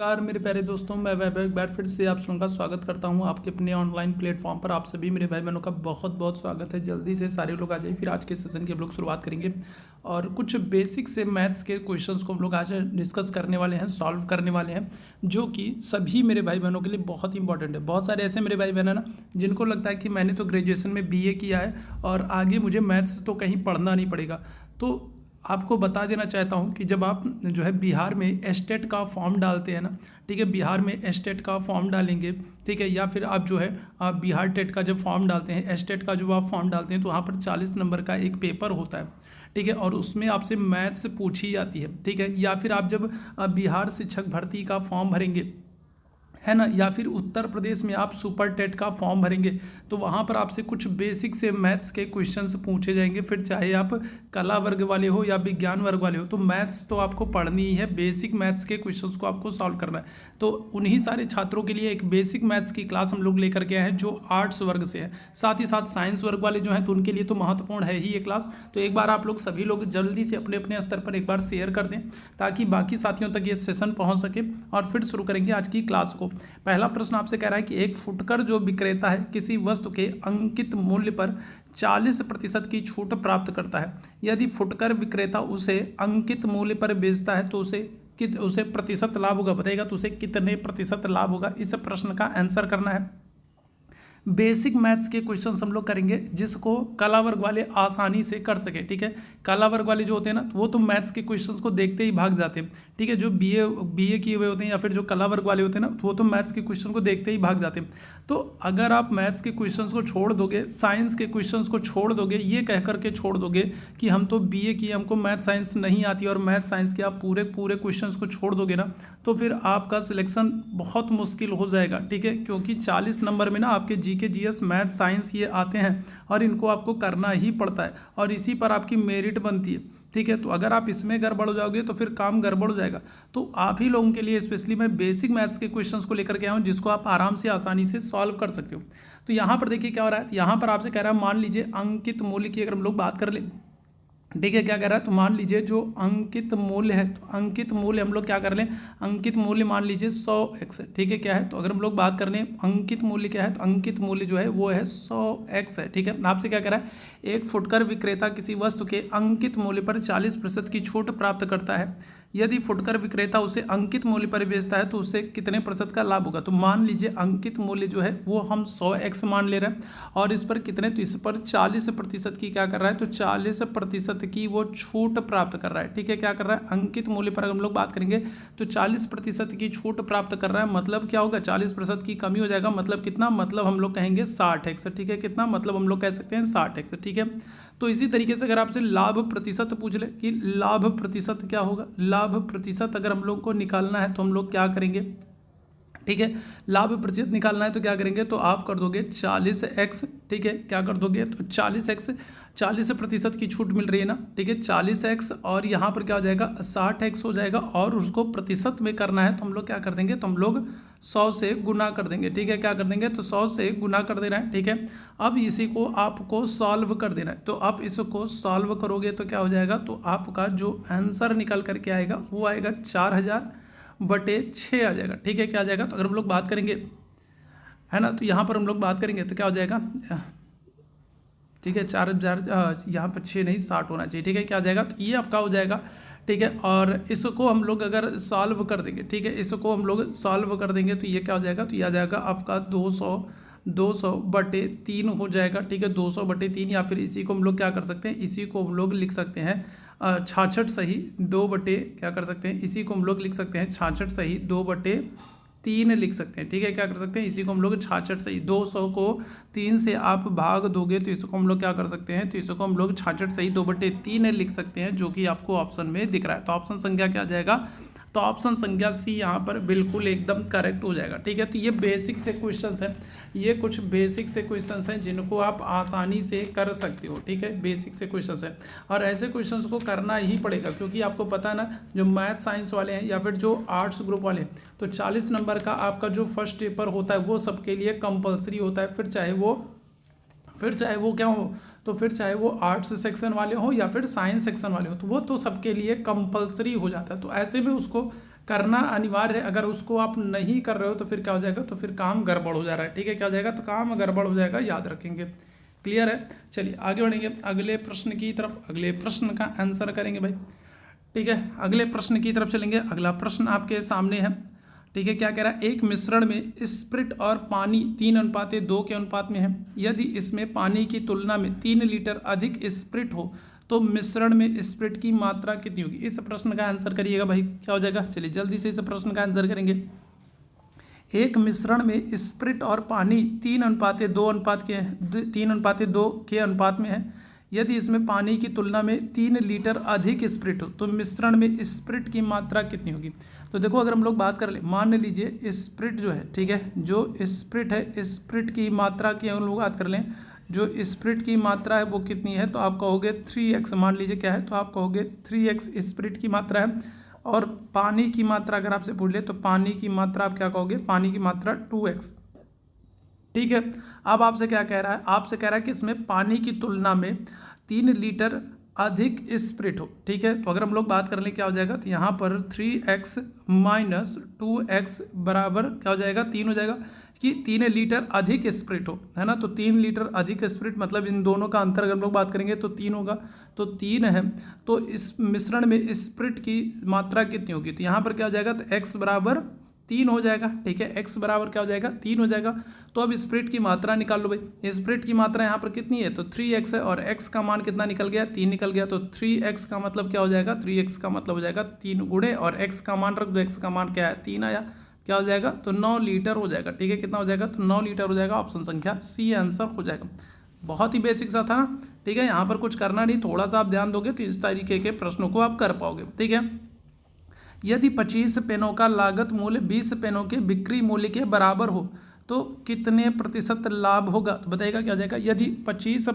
नमस्कार मेरे प्यारे दोस्तों, मैं वैभव एक बार फिर से आप लोगों का स्वागत करता हूं आपके अपने ऑनलाइन प्लेटफॉर्म पर। आप सभी मेरे भाई बहनों का बहुत बहुत स्वागत है। जल्दी से सारे लोग आ जाइए। फिर आज के सेशन की हम लोग शुरुआत करेंगे और कुछ बेसिक से मैथ्स के क्वेश्चंस को हम लोग आज डिस्कस करने वाले हैं, सॉल्व करने वाले हैं, जो कि सभी मेरे भाई बहनों के लिए बहुत इंपॉर्टेंट है। बहुत सारे ऐसे मेरे भाई बहन है ना जिनको लगता है कि मैंने तो ग्रेजुएशन में BA किया है और आगे मुझे मैथ्स तो कहीं पढ़ना नहीं पड़ेगा। तो आपको बता देना चाहता हूं कि जब आप जो है बिहार में एस्टेट का फॉर्म डालते हैं ना, ठीक है, बिहार में एस्टेट का फॉर्म डालेंगे, ठीक है, या फिर आप जो है आप बिहार टेट का जब फॉर्म डालते हैं, एस्टेट का जब आप फॉर्म डालते हैं तो वहाँ पर 40 नंबर का एक पेपर होता है, ठीक है, और उसमें आपसे मैथ्स पूछी जाती है, ठीक है। या फिर आप जब बिहार शिक्षक भर्ती का फॉर्म भरेंगे, है ना, या फिर उत्तर प्रदेश में आप सुपर टेट का फॉर्म भरेंगे तो वहाँ पर आपसे कुछ बेसिक से मैथ्स के क्वेश्चंस पूछे जाएंगे। फिर चाहे आप कला वर्ग वाले हो या विज्ञान वर्ग वाले हो, तो मैथ्स तो आपको पढ़नी ही है। बेसिक मैथ्स के क्वेश्चंस को आपको सॉल्व करना है। तो उन्हीं सारे छात्रों के लिए एक बेसिक मैथ्स की क्लास हम लोग लेकर के आए हैं जो आर्ट्स वर्ग से है। साथ ही साथ साइंस वर्ग वाले जो हैं तो उनके लिए तो महत्वपूर्ण है ही ये क्लास। तो एक बार आप लोग सभी लोग जल्दी से अपने अपने स्तर पर एक बार शेयर कर दें ताकि बाकी साथियों तक ये सेशन पहुँच सके। और फिर शुरू करेंगे आज की क्लास को। पहला प्रश्न आपसे कह रहा है कि एक फुटकर जो विक्रेता है किसी वस्तु के अंकित मूल्य पर 40% की छूट प्राप्त करता है। यदि फुटकर विक्रेता उसे अंकित मूल्य पर बेचता है तो उसे प्रतिशत लाभ होगा। बताइएगा तो उसे कितने प्रतिशत लाभ होगा। इस प्रश्न का आंसर करना है। बेसिक मैथ्स के क्वेश्चंस हम लोग करेंगे जिसको कला वर्ग वाले आसानी से कर सके, ठीक है। कला वर्ग वाले जो होते हैं ना वो तो मैथ्स के क्वेश्चंस को देखते ही भाग जाते हैं, ठीक है। जो बीए किए हुए होते हैं या फिर जो कला वर्ग वाले होते हैं ना वो तो मैथ्स के क्वेश्चन को देखते ही भाग जाते हैं। तो अगर आप मैथ्स के क्वेश्चंस को छोड़ दोगे, साइंस के क्वेश्चंस को छोड़ दोगे, ये कह करके छोड़ दोगे कि हम तो BA किए, हमको मैथ साइंस नहीं आती, और मैथ साइंस के आप पूरे पूरे क्वेश्चंस को छोड़ दोगे ना तो फिर आपका सिलेक्शन बहुत मुश्किल हो जाएगा, ठीक है। क्योंकि 40 नंबर में ना आपके GK GS मैथ साइंस ये आते हैं और इनको आपको करना ही पड़ता है और इसी पर आपकी मेरिट बनती है, ठीक है। तो अगर आप इसमें गड़बड़ हो जाओगे तो फिर काम गड़बड़ हो जाएगा। तो आप ही लोगों के लिए स्पेशली मैं बेसिक मैथ्स के क्वेश्चंस को लेकर के आया हूँ जिसको आप आराम से आसानी से सॉल्व कर सकते हो। तो यहाँ पर देखिए क्या हो रहा है। यहाँ पर आपसे कह रहा है मान लीजिए अंकित मूल्य की अगर हम लोग बात कर ले, ठीक है, क्या कह रहा है, तो मान लीजिए जो अंकित मूल्य है, तो अंकित मूल्य हम लोग क्या कर लें, अंकित मूल्य मान लीजिए 100x है, ठीक है। क्या है, तो अगर हम लोग बात कर लें अंकित मूल्य क्या है, तो अंकित मूल्य जो है वो है 100x है, ठीक है। आपसे क्या कह रहा है, एक फुटकर विक्रेता किसी वस्तु के अंकित मूल्य पर 40% की छूट प्राप्त करता है। यदि फुटकर विक्रेता उसे अंकित मूल्य पर बेचता है तो उससे कितने प्रतिशत का लाभ होगा। तो मान लीजिए अंकित मूल्य जो है वो हम 100x मान ले रहे हैं और इस पर कितने, तो इस पर 40% की क्या कर रहा है, तो 40% की वो छूट प्राप्त कर रहा है, ठीक है। क्या कर रहा है, अंकित मूल्य पर हम लोग बात करेंगे तो 40% की छूट प्राप्त कर रहा है। मतलब क्या होगा, 40% की कमी हो जाएगा। मतलब कितना, मतलब हम लोग कहेंगे 60x, ठीक है। कितना, मतलब हम लोग कह सकते हैं 60x, ठीक है। तो इसी तरीके से अगर आपसे लाभ प्रतिशत पूछ ले कि लाभ प्रतिशत क्या होगा, लाभ प्रतिशत अगर हम लोग को निकालना है तो हम लोग क्या करेंगे, ठीक है। लाभ प्रतिशत निकालना है तो क्या करेंगे, तो आप कर दोगे 40x, ठीक है। क्या कर दोगे, तो 40x, 40% की छूट मिल रही है ना, ठीक है, 40x और यहाँ पर क्या हो जाएगा 60x हो जाएगा और उसको प्रतिशत में करना है तो हम लोग क्या कर देंगे, तो हम लोग 100 से गुना कर देंगे, ठीक है। क्या कर देंगे, तो 100 से गुना कर देना है, ठीक है। अब इसी को आपको सॉल्व कर देना है। तो आप इसको सॉल्व करोगे तो क्या हो जाएगा, तो आपका जो आंसर निकल करके आएगा वो आएगा 4000/6 आ जाएगा, ठीक है। क्या आ जाएगा, तो अगर हम लोग बात करेंगे, है ना, तो यहाँ पर हम लोग बात करेंगे तो क्या हो जाएगा, ठीक है, 4000, यहाँ पर 6 नहीं 60 होना चाहिए, ठीक है। क्या आ जाएगा, तो ये आपका हो जाएगा, ठीक है। और इसको हम लोग अगर सॉल्व कर देंगे, ठीक है, इसको हम लोग सॉल्व कर देंगे तो ये क्या हो जाएगा, तो ये आ जाएगा आपका 200/3 हो जाएगा, ठीक है। 200/3 या फिर इसी को हम लोग क्या कर सकते हैं, इसी को हम लोग लिख सकते हैं 66 सही 2 बटे, क्या कर सकते हैं, इसी को हम लोग लिख सकते हैं 66 सही 2/3 लिख सकते हैं, ठीक है। क्या कर सकते हैं, इसी को हम लोग 66 सही 200 को 3 से आप भाग दोगे तो इसको हम लोग क्या कर सकते हैं, तो इसको हम लोग 66 सही 2/3 लिख सकते हैं, जो कि आपको ऑप्शन में दिख रहा है। तो ऑप्शन संख्या क्या आ जाएगा, तो ऑप्शन संख्या C यहाँ पर बिल्कुल एकदम करेक्ट हो जाएगा, ठीक है। तो ये बेसिक से क्वेश्चंस हैं, ये कुछ बेसिक से क्वेश्चंस हैं जिनको आप आसानी से कर सकते हो, ठीक है। बेसिक से क्वेश्चंस हैं और ऐसे क्वेश्चंस को करना ही पड़ेगा क्योंकि आपको पता है ना, जो मैथ साइंस वाले हैं या फिर जो आर्ट्स ग्रुप वाले हैं तो 40 नंबर का आपका जो फर्स्ट पेपर होता है वो सबके लिए कंपलसरी होता है। फिर चाहे वो क्या हो, तो फिर चाहे वो आर्ट्स सेक्शन वाले हो या फिर साइंस सेक्शन वाले हो, तो वो तो सबके लिए कंपलसरी हो जाता है। तो ऐसे में उसको करना अनिवार्य है। अगर उसको आप नहीं कर रहे हो तो फिर क्या हो जाएगा, तो फिर काम गड़बड़ हो जा रहा है। ठीक है, क्या हो जाएगा, तो काम गड़बड़ हो जाएगा, याद रखेंगे। क्लियर है। चलिए आगे बढ़ेंगे अगले प्रश्न की तरफ। अगले प्रश्न का आंसर करेंगे भाई। ठीक है, अगले प्रश्न की तरफ चलेंगे। अगला प्रश्न आपके सामने है। ठीक है, क्या कह रहा है, एक मिश्रण में स्प्रिट और पानी 3:2 के अनुपात में है। यदि इसमें पानी की तुलना में 3 लीटर अधिक स्प्रिट हो तो मिश्रण में स्प्रिट की मात्रा कितनी होगी। इस प्रश्न का आंसर करिएगा भाई, क्या हो जाएगा। चलिए जल्दी से इस प्रश्न का आंसर करेंगे। एक मिश्रण में स्प्रिट और पानी 3:2 के अनुपात में है। यदि इसमें पानी की तुलना में 3 लीटर अधिक स्प्रिट हो तो मिश्रण में स्प्रिट की मात्रा कितनी होगी। तो देखो, अगर हम लोग बात कर ले, मान लीजिए स्प्रिट जो है, ठीक है, जो स्प्रिट है, स्प्रिट की मात्रा की हम लोग बात कर लें, जो स्प्रिट की मात्रा है वो कितनी है, तो आप कहोगे 3x। मान लीजिए क्या है, तो आप कहोगे 3x स्प्रिट की मात्रा है। और पानी की मात्रा अगर आपसे पूछ ले तो पानी की मात्रा आप क्या कहोगे, पानी की मात्रा 2x। ठीक है, अब आपसे क्या कह रहा है, आपसे कह रहा है कि इसमें पानी की तुलना में 3 लीटर अधिक स्प्रिट हो। ठीक है, तो अगर हम लोग बात कर लें क्या हो जाएगा, तो यहाँ पर 3x माइनस 2x बराबर क्या हो जाएगा, 3 हो जाएगा, कि 3 लीटर अधिक स्प्रिट हो, है ना। तो 3 लीटर अधिक स्प्रिट मतलब इन दोनों का अंतर अगर हम लोग बात करेंगे तो 3 होगा, तो 3 है। तो इस मिश्रण में स्प्रिट की मात्रा कितनी होगी, तो यहाँ पर क्या हो जाएगा, तो x बराबर 3 हो जाएगा। ठीक है, x बराबर क्या हो जाएगा, 3 हो जाएगा। तो अब स्प्रिट की मात्रा निकाल लो भाई। स्प्रिट की मात्रा यहाँ पर कितनी है, तो 3x है, और x का मान कितना निकल गया, 3 निकल गया। तो 3x का मतलब क्या हो जाएगा, 3x का मतलब हो जाएगा 3 गुणे, और x का मान रख दो, x का मान क्या है, 3 आया, क्या हो जाएगा, तो 9 लीटर हो जाएगा। ठीक है, कितना हो जाएगा, तो 9 लीटर हो जाएगा। ऑप्शन संख्या सी आंसर हो जाएगा। बहुत ही बेसिक सा था ना। ठीक है, यहाँ पर कुछ करना नहीं, थोड़ा सा आप ध्यान दोगे तो इस तरीके के प्रश्नों को आप कर पाओगे। ठीक है, यदि 25 पेनों का लागत मूल्य 20 पेनों के बिक्री मूल्य के बराबर हो तो कितने प्रतिशत लाभ होगा। तो बताइएगा क्या हो जाएगा। यदि 25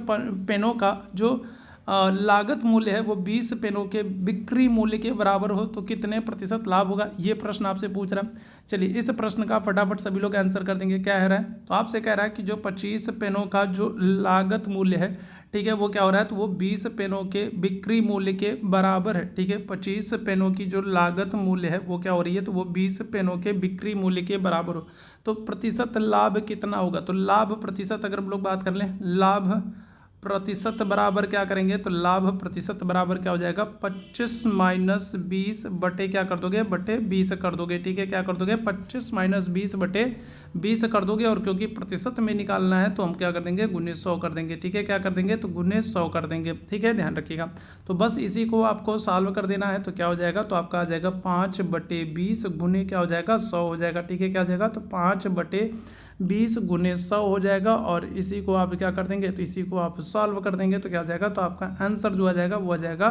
पेनों का जो लागत मूल्य है वो 20 पेनों के बिक्री मूल्य के बराबर हो तो कितने प्रतिशत लाभ होगा, ये प्रश्न आपसे पूछ रहा है। चलिए इस प्रश्न का फटाफट सभी लोग आंसर कर देंगे। क्या है रहा है, तो आपसे कह रहा है कि जो 25 पेनों का जो लागत मूल्य है, ठीक है, वो क्या हो रहा है, तो वो 20 पेनों के बिक्री मूल्य के बराबर है। ठीक है, 25 पेनों की जो लागत मूल्य है वो क्या हो रही है, तो वो 20 पेनों के बिक्री मूल्य के बराबर हो तो प्रतिशत लाभ कितना होगा। तो लाभ प्रतिशत अगर हम लोग बात कर लें, लाभ प्रतिशत बराबर क्या करेंगे, तो लाभ प्रतिशत बराबर क्या हो जाएगा, 25 माइनस 20 बटे क्या कर दोगे, बटे 20 कर दोगे। ठीक है, क्या कर दोगे, 25 माइनस 20 बटे 20 कर दोगे। और क्योंकि प्रतिशत में निकालना है तो हम क्या कर देंगे, गुने 100 कर देंगे। ठीक है, क्या कर देंगे, तो गुने 100 कर देंगे। ठीक है, ध्यान रखिएगा। तो बस इसी को आपको सॉल्व कर देना है। तो क्या हो जाएगा, तो आपका आ जाएगा 5/20 गुने क्या हो जाएगा, 100 हो जाएगा। ठीक है, क्या हो जाएगा, तो 5/20 गुने 100 हो जाएगा। और इसी को आप क्या कर देंगे, तो इसी को आप सॉल्व कर देंगे तो क्या हो जाएगा, तो आपका आंसर जो आ जाएगा वो आ जाएगा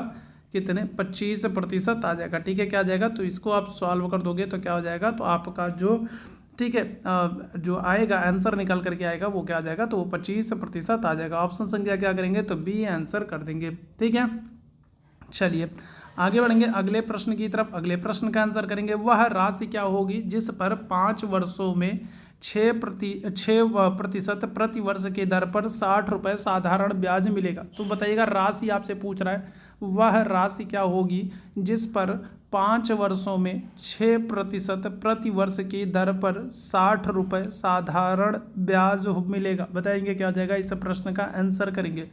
कितने, 25% आ जाएगा। ठीक है, क्या आ जाएगा, तो इसको आप सॉल्व कर दोगे तो क्या हो जाएगा, तो आपका जो, ठीक है, जो आएगा आंसर निकल करके आएगा वो क्या आ जाएगा, तो वो 25% आ जाएगा। ऑप्शन संख्या क्या करेंगे, तो बी आंसर कर देंगे। ठीक है, चलिए आगे बढ़ेंगे अगले प्रश्न की तरफ। अगले प्रश्न का आंसर करेंगे, वह राशि क्या होगी जिस पर 5 वर्षों में 6% प्रति वर्ष के दर पर 60 रुपये साधारण ब्याज मिलेगा। तो बताइएगा, राशि आपसे पूछ रहा है, वह राशि क्या होगी जिस पर 5 वर्षों में 6% प्रति वर्ष की दर पर 60 रुपये साधारण ब्याज मिलेगा। बताएंगे क्या हो जाएगा, इस प्रश्न का आंसर करेंगे।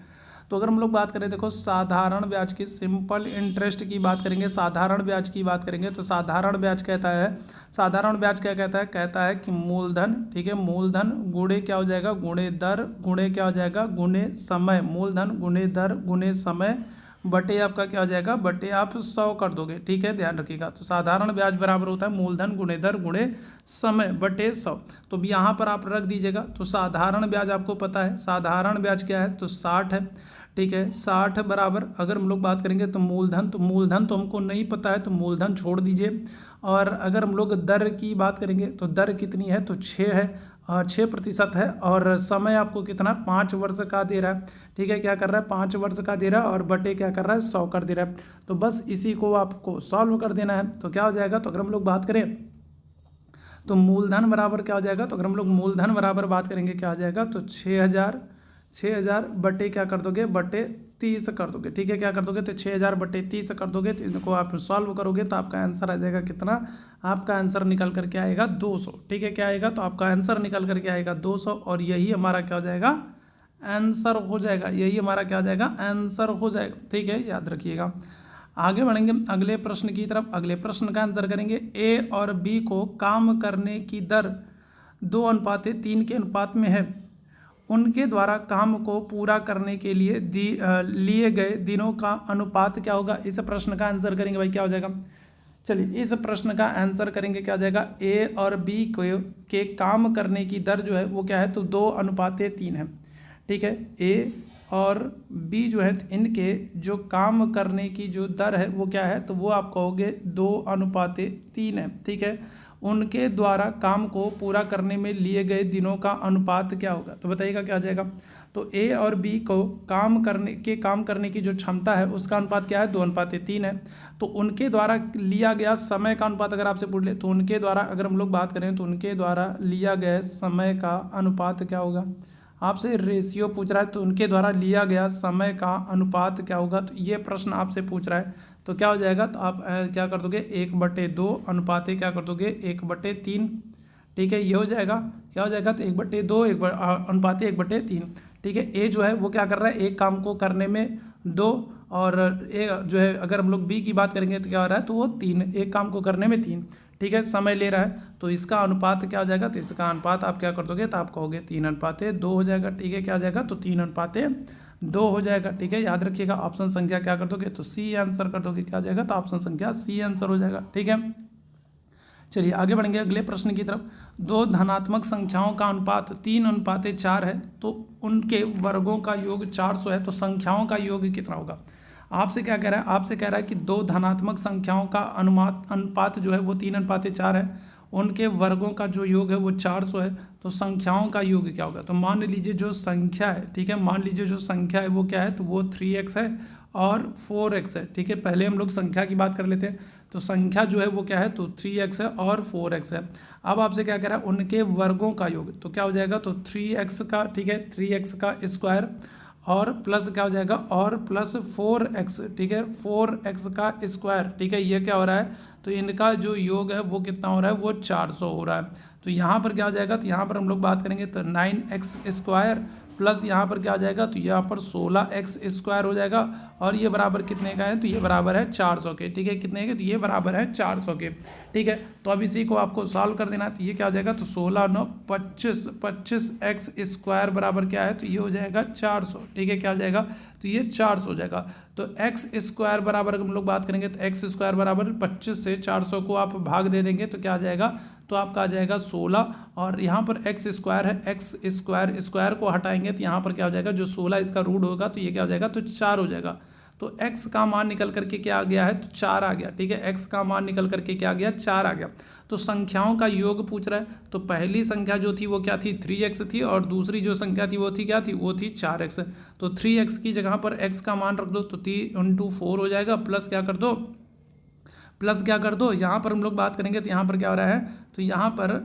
तो अगर हम लोग बात करें, देखो साधारण ब्याज की, सिंपल इंटरेस्ट की बात करेंगे, साधारण ब्याज की बात करेंगे तो साधारण ब्याज कहता है, साधारण ब्याज क्या कहता है कि मूलधन, ठीक है, मूलधन गुणे क्या हो जाएगा, गुणे दर गुणे क्या हो जाएगा, गुणे समय। मूलधन गुणे दर गुणे समय बटे आपका क्या हो जाएगा, बटे आप 100 कर दोगे। ठीक है, ध्यान रखिएगा। तो साधारण ब्याज बराबर होता है मूलधन गुणे दर गुणे समय बटे 100। तो भी यहाँ पर आप रख दीजिएगा। तो साधारण ब्याज आपको पता है, साधारण ब्याज क्या है, तो 60 है। ठीक है, 60 बराबर अगर हम लोग बात करेंगे तो मूलधन तो हमको नहीं पता है, तो मूलधन छोड़ दीजिए। और अगर हम लोग दर की बात करेंगे तो दर कितनी है, तो 6 है, 6% है। और समय आपको कितना, 5 वर्ष का दे रहा है। ठीक है, क्या कर रहा है, 5 वर्ष का दे रहा है, और बटे क्या कर रहा है, 100 कर दे रहा है। तो बस इसी को आपको सॉल्व कर देना है। तो क्या हो जाएगा, तो अगर हम लोग बात करें तो मूलधन बराबर क्या हो जाएगा, तो अगर हम लोग मूलधन बराबर बात करेंगे क्या हो जाएगा, तो 6000 बटे क्या कर दोगे, बटे 30 कर दोगे। ठीक है, क्या कर दोगे, तो 6000 बटे 30 कर दोगे। तो इनको आप सॉल्व करोगे तो आपका आंसर आ जाएगा कितना, आपका आंसर निकल करके आएगा 200। ठीक है, क्या आएगा, तो आपका आंसर निकल करके आएगा 200 और यही हमारा क्या हो जाएगा, आंसर हो जाएगा। यही हमारा क्या हो जाएगा, आंसर हो जाएगा। ठीक है, याद रखिएगा। आगे बढ़ेंगे अगले प्रश्न की तरफ। अगले प्रश्न का आंसर करेंगे, ए और बी को काम करने की दर 2:3 के अनुपात में है। उनके द्वारा काम को पूरा करने के लिए लिए गए दिनों का अनुपात क्या होगा। इस प्रश्न का आंसर करेंगे भाई, क्या हो जाएगा, चलिए इस प्रश्न का आंसर करेंगे, क्या हो जाएगा, ए और बी के काम करने की दर जो है वो क्या है, तो 2:3 है। ठीक है, ए और बी जो है इनके जो काम करने की जो दर है वो क्या है, तो वो आप कहोगे 2:3 है। ठीक है, उनके द्वारा काम को पूरा करने में लिए गए दिनों का अनुपात क्या होगा, तो बताइएगा क्या आ जाएगा। तो ए और बी को काम करने की जो क्षमता है उसका अनुपात क्या है, 2:3 है। तो उनके द्वारा लिया गया समय का अनुपात अगर आपसे पूछ ले, तो उनके द्वारा अगर हम लोग बात करें तो उनके द्वारा लिया गया समय का अनुपात क्या होगा। आपसे रेशियो पूछ रहा है तो उनके द्वारा लिया गया समय का अनुपात क्या होगा, तो ये प्रश्न आपसे पूछ रहा है। तो क्या हो जाएगा, तो आप क्या कर दोगे, 1/2 अनुपात क्या कर दोगे, 1/3। ठीक है, ये हो जाएगा, क्या हो जाएगा, तो 1/2 अनुपात 1/3। ठीक है, ए जो है वो क्या कर रहा है, एक काम को करने में 2, और ए जो है अगर हम लोग बी की बात करेंगे तो क्या हो रहा है, तो वो 3, एक काम को करने में 3। ठीक है, समय ले रहा है, तो इसका अनुपात क्या हो जाएगा, तो इसका अनुपात आप क्या कर दोगे, तो आप कहोगे 3:2 हो जाएगा। ठीक है, क्या हो जाएगा, तो 3:2 हो जाएगा। ठीक है, याद रखिएगा, ऑप्शन संख्या क्या कर दोगे, तो सी आंसर कर दोगे। क्या हो जाएगा, तो ऑप्शन संख्या सी आंसर हो जाएगा। ठीक है, चलिए आगे बढ़ेंगे अगले प्रश्न की तरफ। दो धनात्मक संख्याओं का अनुपात 3:4 है, तो उनके वर्गों का योग 400 है, तो संख्याओं का योग कितना होगा। आपसे क्या कह रहा है, आपसे कह रहा है कि दो धनात्मक संख्याओं का अनुपात जो है वो 3:4 है, उनके वर्गों का जो योग है वो 400 है, तो संख्याओं का योग क्या होगा। तो मान लीजिए जो संख्या है, ठीक है, मान लीजिए जो संख्या है वो क्या है, तो वो 3x है और 4x है। ठीक है, पहले हम लोग संख्या की बात कर लेते हैं, तो संख्या जो है वो क्या है, तो 3x है और 4x है। अब आपसे क्या कह रहा है, उनके वर्गों का योग, तो क्या हो जाएगा, तो 3x का, ठीक है, 3x का स्क्वायर और प्लस क्या हो जाएगा, और प्लस 4x। ठीक है, 4x का स्क्वायर। ठीक है, ये क्या हो रहा है, तो इनका जो योग है वो कितना हो रहा है, वो 400 हो रहा है। तो यहाँ पर क्या हो जाएगा, तो यहाँ पर हम लोग बात करेंगे तो 9x स्क्वायर प्लस यहाँ पर क्या आ जाएगा, तो यहाँ पर 16x स्क्वायर हो जाएगा, और ये बराबर कितने का है, तो ये बराबर है 400 के। ठीक है, कितने के, तो ये बराबर है 400 के। ठीक है, तो अब इसी को आपको सॉल्व कर देना है, तो ये क्या हो जाएगा, तो 16 9 25, 25x स्क्वायर बराबर क्या है, तो ये हो जाएगा 400। ठीक है, क्या हो जाएगा, तो ये 400 हो जाएगा। तो x स्क्वायर बराबर हम लोग बात करेंगे तो x स्क्वायर बराबर 25 से 400 को आप भाग दे देंगे तो क्या आ जाएगा, तो आपका आ जाएगा 16, और यहाँ पर x स्क्वायर है, x स्क्वायर स्क्वायर को हटाएंगे तो यहाँ पर क्या हो जाएगा, जो 16 इसका रूट होगा तो ये क्या हो जाएगा, तो 4 हो जाएगा। तो x का मान निकल करके क्या आ गया है, तो 4 आ गया। ठीक है, x का मान निकल करके क्या आ गया, 4 आ गया। तो संख्याओं का योग पूछ रहा है, तो पहली संख्या जो थी वो क्या थी, 3x थी, और दूसरी जो संख्या थी वो थी क्या थी, वो थी 4x। तो 3x की जगह पर x का मान रख दो, तो 3×4 हो जाएगा, प्लस क्या कर दो, प्लस क्या कर दो, यहाँ पर हम लोग बात करेंगे तो यहाँ पर क्या हो रहा है, तो यहाँ पर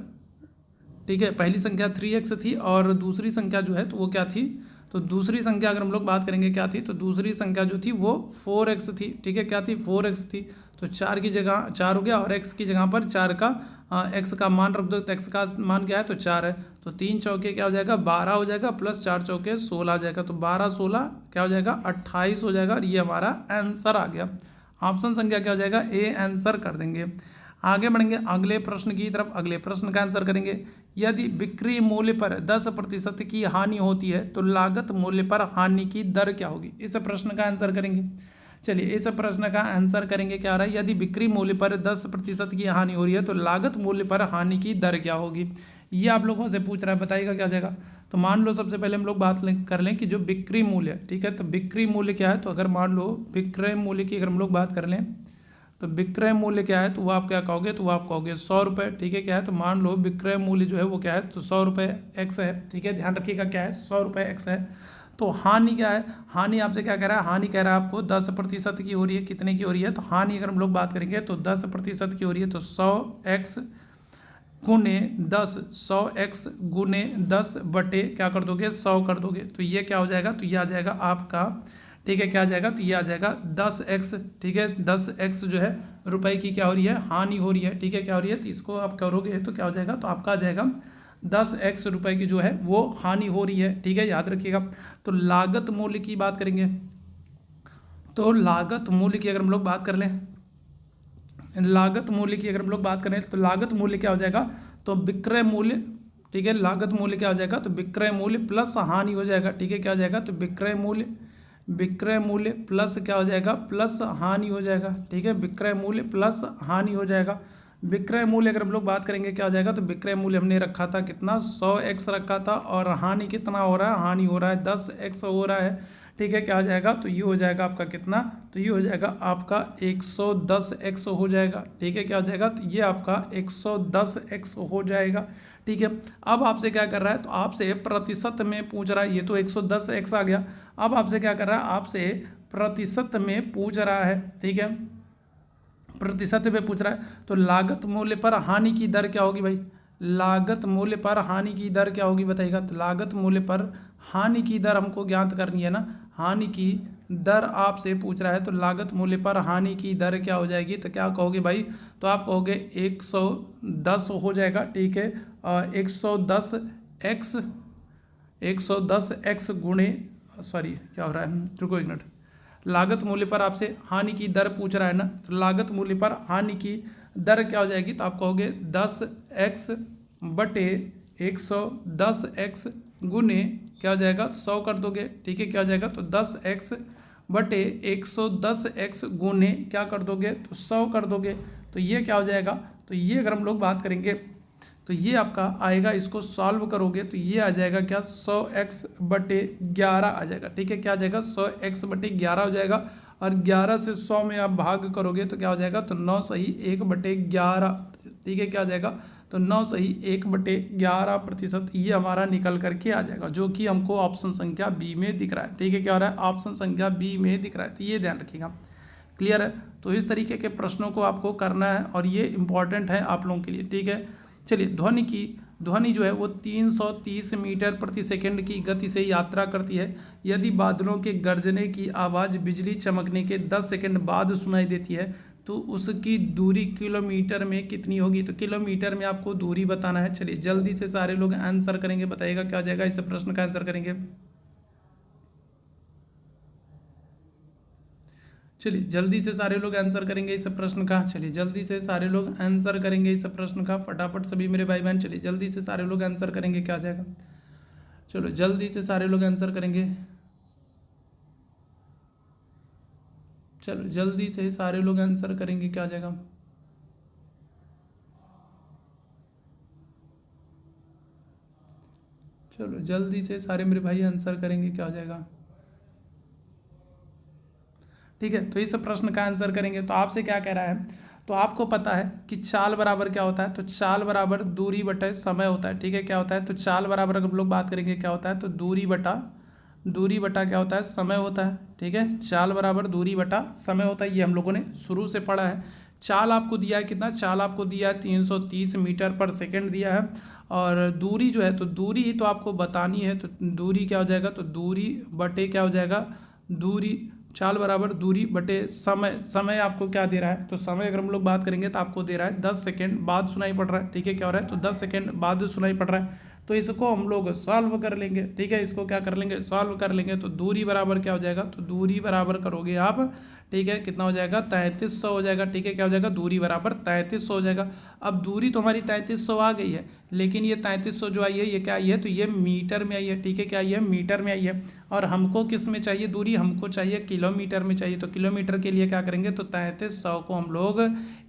ठीक है, पहली संख्या 3x थी और दूसरी संख्या जो है तो वो क्या थी, तो दूसरी संख्या अगर हम लोग बात करेंगे क्या थी, तो दूसरी संख्या जो थी वो 4x थी। ठीक है, क्या थी, 4x थी। तो 4 की जगह 4 हो गया, और x की जगह पर 4 का x का मान रख दो, तो x का मान क्या है, तो 4 है। तो 3 चौके क्या हो जाएगा, 12 हो जाएगा, प्लस 4 चौके 16 हो जाएगा, तो 12 16 क्या हो जाएगा, 28 हो जाएगा, और ये हमारा आंसर आ गया। ऑप्शन संख्या क्या हो जाएगा, ए आंसर कर देंगे। आगे बढ़ेंगे अगले प्रश्न की तरफ। अगले प्रश्न का आंसर करेंगे, यदि बिक्री मूल्य पर 10% की हानि होती है तो लागत मूल्य पर हानि की दर क्या होगी। इस प्रश्न का आंसर करेंगे। चलिए इस प्रश्न का आंसर करेंगे, क्या आ रहा है, यदि बिक्री मूल्य पर 10% की हानि हो रही है तो लागत मूल्य पर हानि की दर क्या होगी। ये आप लोगों से पूछ रहा है, बताइएगा क्या हो जाएगा। तो मान लो सबसे पहले हम लोग बात कर लें कि जो बिक्री मूल्य है, ठीक है, तो बिक्री मूल्य क्या है, तो अगर मान लो विक्रय मूल्य की अगर हम लोग बात कर लें तो विक्रय मूल्य क्या है, तो वो आप क्या कहोगे, तो वो आप कहोगे 100 रुपये। ठीक है, क्या है, तो मान लो विक्रय मूल्य जो है वो क्या है, तो 100 रुपये x है। ठीक है, ध्यान रखिएगा क्या है, 100 रुपये x है। तो हानि क्या है, हानि आपसे क्या कह रहा है, हानि कह रहा है आपको 10% की हो रही है, कितने की हो रही है, तो हानि अगर हम लोग बात करेंगे तो 10% की हो रही है, तो 100x गुने 10, 100x गुने 10 बटे क्या कर दोगे 100 कर दोगे, तो ये क्या हो जाएगा, तो ये आ जाएगा आपका, ठीक है, क्या आ जाएगा, तो ये आ जाएगा 10x, ठीक है, 10x जो है रुपए की क्या हो रही है, हानि हो रही है, ठीक है, क्या हो रही है, तो इसको आप करोगे तो क्या हो जाएगा, तो आपका आ जाएगा 10x रुपए की जो है वो हानि हो रही है, ठीक है, याद रखिएगा। तो लागत मूल्य की बात करेंगे, तो लागत मूल्य की अगर हम लोग बात कर लें, लागत मूल्य की अगर हम लोग बात करें तो लागत मूल्य क्या हो जाएगा, तो विक्रय मूल्य, ठीक है, लागत मूल्य क्या हो जाएगा, तो विक्रय मूल्य प्लस हानि हो जाएगा, ठीक है, क्या हो जाएगा, तो विक्रय मूल्य प्लस क्या हो जाएगा, प्लस हानि हो जाएगा, ठीक है, विक्रय मूल्य प्लस हानि हो जाएगा। विक्रय मूल्य अगर हम लोग बात करेंगे क्या हो जाएगा, तो विक्रय मूल्य हमने रखा था कितना, 100x रखा था, और हानि कितना हो रहा है, हानि हो रहा है 10x हो रहा है, ठीक है, क्या हो जाएगा, तो ये हो जाएगा आपका कितना, तो ये हो जाएगा आपका 110x हो जाएगा, ठीक है, क्या हो जाएगा, तो ये आपका 110x हो जाएगा, ठीक है। अब आपसे क्या कर रहा है, तो आपसे प्रतिशत में पूछ रहा है, ये तो 110x आ गया, अब आपसे क्या कर रहा है, आपसे प्रतिशत में पूछ रहा है, ठीक है, प्रतिशत में पूछ रहा है, तो लागत मूल्य पर हानि की दर क्या होगी भाई, लागत मूल्य पर हानि की दर क्या होगी बताइएगा, तो लागत मूल्य पर हानि की दर हमको ज्ञात करनी है ना, हानि की दर आपसे पूछ रहा है, तो लागत मूल्य पर हानि की दर क्या हो जाएगी, तो क्या कहोगे भाई, तो आप कहोगे 110 हो जाएगा, ठीक है, 110x गुणे, सॉरी क्या हो रहा है, रुको एक मिनट, लागत मूल्य पर आपसे हानि की दर पूछ रहा है ना, तो लागत मूल्य पर हानि की दर क्या हो जाएगी, तो आप कहोगे 10x बटे 110x गुने क्या हो जाएगा 100 कर दोगे, ठीक है, क्या हो जाएगा, तो 10x बटे 110x गुने क्या कर दोगे, तो 100 कर दोगे, तो ये क्या हो जाएगा, तो ये अगर हम लोग बात करेंगे तो ये आपका आएगा, इसको सॉल्व करोगे तो ये आ जाएगा क्या, 100x बटे 11 आ जाएगा, ठीक है, क्या आ जाएगा, 100x बटे 11 हो जाएगा, और 11 से 100 में आप भाग करोगे तो क्या हो जाएगा, तो 9 सही 1 बटे 11, ठीक है, क्या आ जाएगा, तो 9 सही 1 बटे 11%, ये हमारा निकल करके आ जाएगा, जो कि हमको ऑप्शन संख्या बी में दिख रहा है, ठीक है, क्या हो रहा है, ऑप्शन संख्या बी में दिख रहा है, तो ये ध्यान रखिएगा, क्लियर है। तो इस तरीके के प्रश्नों को आपको करना है और ये इंपॉर्टेंट है आप लोगों के लिए, ठीक है। चलिए, ध्वनि जो है वो 330 मीटर प्रति सेकंड की गति से यात्रा करती है। यदि बादलों के गरजने की आवाज़ बिजली चमकने के 10 सेकंड बाद सुनाई देती है तो उसकी दूरी किलोमीटर में कितनी होगी, तो किलोमीटर में आपको दूरी बताना है। चलिए जल्दी से सारे लोग आंसर करेंगे, बताइएगा क्या हो जाएगा, इस प्रश्न का आंसर करेंगे। चलिए जल्दी से सारे लोग आंसर करेंगे इस प्रश्न का, चलिए जल्दी से सारे लोग आंसर करेंगे इस प्रश्न का, फटाफट सभी मेरे भाई बहन, चलिए जल्दी से सारे लोग आंसर करेंगे, क्या आ जाएगा, चलो जल्दी से सारे लोग आंसर करेंगे, चलो जल्दी से सारे लोग आंसर करेंगे, क्या आ जाएगा, चलो जल्दी से सारे मेरे भाई आंसर करेंगे, क्या हो जाएगा, ठीक है। तो इस प्रश्न का आंसर करेंगे तो आपसे क्या कह रहा है, तो आपको पता है कि चाल बराबर क्या होता है, तो चाल बराबर दूरी बटा समय होता है, ठीक है, क्या होता है, तो चाल बराबर अगर हम लोग बात करेंगे क्या होता है, तो दूरी बटा क्या होता है, समय होता है, ठीक है, चाल बराबर दूरी बटा समय होता है, ये हम लोगों ने शुरू से पढ़ा है। चाल आपको दिया है कितना, चाल आपको दिया है 330 मीटर पर सेकेंड दिया है, और दूरी जो है, तो दूरी ही तो आपको बतानी है, तो दूरी क्या हो जाएगा, तो दूरी बटे क्या हो जाएगा, दूरी, चाल बराबर दूरी बटे समय आपको क्या दे रहा है, तो समय अगर हम लोग बात करेंगे तो आपको दे रहा है 10 सेकेंड बाद सुनाई पड़ रहा है, ठीक है, क्या हो रहा है, तो 10 सेकेंड बाद सुनाई पड़ रहा है, तो इसको हम लोग सॉल्व कर लेंगे, ठीक है, इसको क्या कर लेंगे, सॉल्व कर लेंगे, तो दूरी बराबर क्या हो जाएगा, तो दूरी बराबर करोगे आप, ठीक है, कितना हो जाएगा, 3300 हो जाएगा, ठीक है, क्या हो जाएगा, दूरी बराबर 3300 हो जाएगा। अब दूरी तो हमारी 3300 आ गई है, लेकिन ये 3300 जो आई है ये क्या आई है, तो ये मीटर में आई है, ठीक है, क्या आई है, मीटर में आई है, और हमको किस में चाहिए दूरी, हमको चाहिए किलोमीटर में चाहिए, तो किलोमीटर के लिए क्या करेंगे, तो 3300 को हम लोग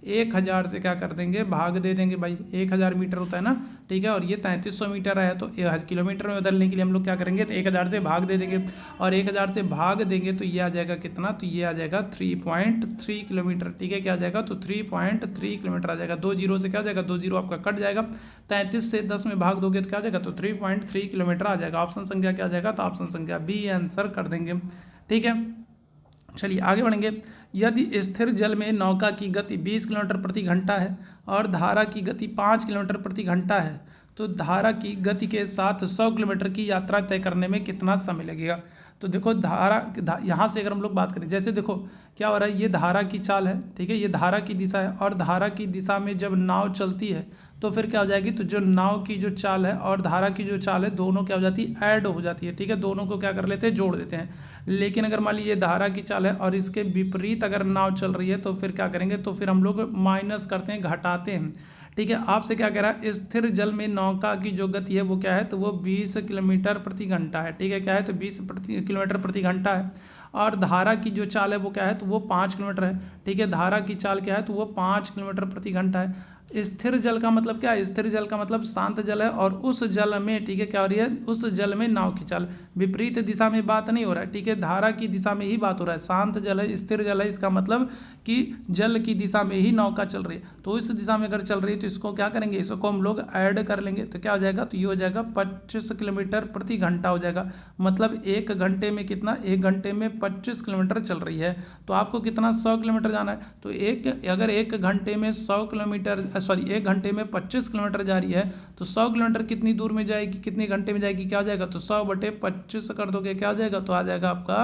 1000 से क्या कर देंगे, भाग दे देंगे भाई, 1000 मीटर होता है ना, ठीक है, और ये 3300 मीटर है, तो किलोमीटर में बदलने के लिए हम लोग क्या करेंगे, तो 1000 से भाग दे देंगे, और 1000 से भाग देंगे तो ये आ जाएगा कितना, तो ये आ जाएगा 3.3 किलोमीटर, ठीक है, क्या आ जाएगा, तो 3.3 किलोमीटर आ जाएगा, 2 जीरो से क्या हो जाएगा, 2 जीरो आपका कट जाएगा, 33 से 10 में भाग दोगे तो क्या आ जाएगा, तो 3.3 किलोमीटर आ जाएगा। ऑप्शन संख्या क्या आ जाएगा, तो ऑप्शन संख्या बी आंसर कर देंगे, ठीक है। चलिए आगे बढ़ेंगे। यदि स्थिर जल में नौका की गति 20 किलोमीटर प्रति घंटा है और धारा की गति 5 किलोमीटर प्रति घंटा है, तो धारा की गति के साथ 100 किलोमीटर की यात्रा तय करने में कितना समय लगेगा। तो देखो यहाँ से अगर हम लोग बात करें, जैसे देखो क्या हो रहा है, ये धारा की चाल है, ठीक है, ये धारा की दिशा है, और धारा की दिशा में जब नाव चलती है तो फिर क्या हो जाएगी, तो जो नाव की जो चाल है और धारा की जो चाल है दोनों क्या हो जाती है, ऐड हो जाती है, ठीक है, दोनों को क्या कर लेते हैं, जोड़ देते हैं। लेकिन अगर मान लीजिए ये धारा की चाल है और इसके विपरीत अगर नाव चल रही है तो फिर क्या करेंगे, तो फिर हम लोग माइनस करते हैं, घटाते हैं, ठीक है। आपसे क्या कह रहा है, स्थिर जल में नौका की जो गति है वो क्या है, तो वो 20 किलोमीटर प्रति घंटा है, ठीक है, क्या है, तो 20 किलोमीटर प्रति घंटा है। और धारा की जो चाल है वो क्या है, तो वो 5 किलोमीटर है, ठीक है, धारा की चाल क्या है, तो वो 5 किलोमीटर प्रति घंटा है। स्थिर जल का मतलब क्या है, स्थिर जल का मतलब शांत जल है, और उस जल में, ठीक है, क्या हो रही है, उस जल में नाव की चाल विपरीत दिशा में बात नहीं हो रहा है, ठीक है, धारा की दिशा में ही बात हो रहा है। शांत जल है, स्थिर जल है, इसका मतलब कि जल की दिशा में ही नौका चल रही है, तो इस दिशा में अगर चल रही है तो इसको क्या करेंगे, इसको हम लोग ऐड कर लेंगे, तो क्या हो जाएगा, तो ये हो जाएगा 25 किलोमीटर प्रति घंटा हो जाएगा। मतलब 1 घंटे में कितना, 1 घंटे में 25 किलोमीटर चल रही है, तो आपको कितना, 100 किलोमीटर जाना है। तो अगर 1 घंटे में 100 किलोमीटर, सॉरी 1 घंटे में 25 किलोमीटर जा रही है, तो 100 किलोमीटर कितनी दूर में जाएगी, कितने घंटे में जाएगी, क्या हो जाएगा, तो 100/25 कर दोगे, क्या हो जाएगा, तो आ जाएगा आपका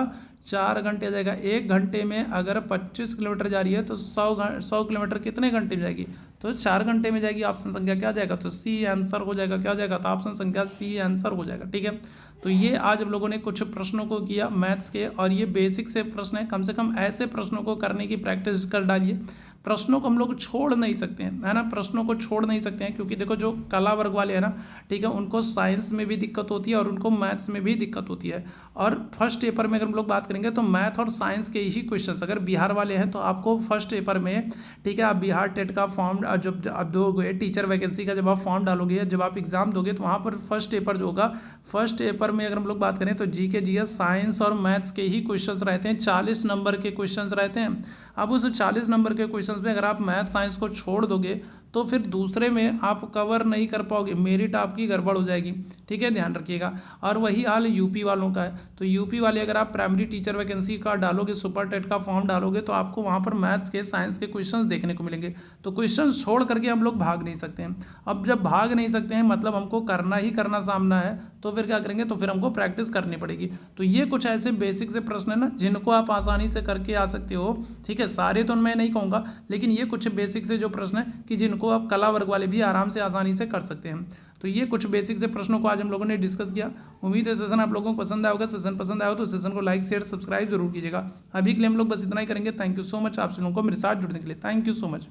4 घंटे आ जाएगा। 1 घंटे में अगर 25 किलोमीटर जा रही है तो 100 किलोमीटर कितने घंटे में जाएगी, तो 4 घंटे में जाएगी। ऑप्शन संख्या क्या आ जाएगा, तो सी आंसर हो जाएगा, क्या हो जाएगा, तो ऑप्शन संख्या सी आंसर हो जाएगा, ठीक है। तो ये आज हम लोगों ने कुछ प्रश्नों को किया मैथ्स के, और ये बेसिक से प्रश्न है, कम से कम ऐसे प्रश्नों को करने की प्रैक्टिस कर डालिए। प्रश्नों को हम लोग छोड़ नहीं सकते हैं, है ना, प्रश्नों को छोड़ नहीं सकते हैं, क्योंकि देखो जो कला वर्ग वाले हैं ना, ठीक है, उनको साइंस में भी दिक्कत होती है और उनको मैथ्स में भी दिक्कत होती है। और फर्स्ट पेपर में अगर हम लोग बात करेंगे तो मैथ और साइंस के ही क्वेश्चंस, अगर बिहार वाले हैं तो आपको फर्स्ट पेपर में, ठीक है, आप बिहार टेट का फॉर्म जब आप दोगे, टीचर वैकेंसी का जब आप फॉर्म डालोगे, जब आप एग्जाम दोगे, तो वहाँ पर फर्स्ट पेपर जो होगा, फर्स्ट पेपर में अगर हम लोग बात करें तो जीके, जीएस, साइंस और मैथ्स के ही क्वेश्चंस रहते हैं, 40 नंबर के क्वेश्चंस रहते हैं। अब उस 40 नंबर के क्वेश्चंस में अगर आप मैथ साइंस को छोड़ दोगे तो फिर दूसरे में आप कवर नहीं कर पाओगे, मेरिट आपकी गड़बड़ हो जाएगी, ठीक है, ध्यान रखिएगा। और वही हाल यूपी वालों का है, तो यूपी वाले अगर आप प्राइमरी टीचर वैकेंसी का डालोगे, सुपर टेट का फॉर्म डालोगे, तो आपको वहाँ पर मैथ्स के, साइंस के क्वेश्चंस देखने को मिलेंगे। तो क्वेश्चंस छोड़ करके हम लोग भाग नहीं सकते हैं। अब जब भाग नहीं सकते हैं मतलब हमको करना ही करना सामना है, तो फिर क्या करेंगे, तो फिर हमको प्रैक्टिस करनी पड़ेगी। तो ये कुछ ऐसे बेसिक से प्रश्न है ना जिनको आप आसानी से करके आ सकते हो, ठीक है, सारे तो मैं नहीं कहूँगा, लेकिन ये कुछ बेसिक से जो प्रश्न है कि जिनको आप कला वर्ग वाले भी आराम से आसानी से कर सकते हैं। तो ये कुछ बेसिक से प्रश्नों को आज हम लोगों ने डिस्कस किया। उम्मीद है सेशन आप लोगों को पसंद आया होगा। सेशन पसंद आया हो तो सेशन को लाइक, शेयर, सब्सक्राइब जरूर कीजिएगा। अभी के लिए हम लोग बस इतना ही करेंगे। थैंक यू सो मच आप लोगों को मेरे साथ जुड़ने के लिए। Thank you so much.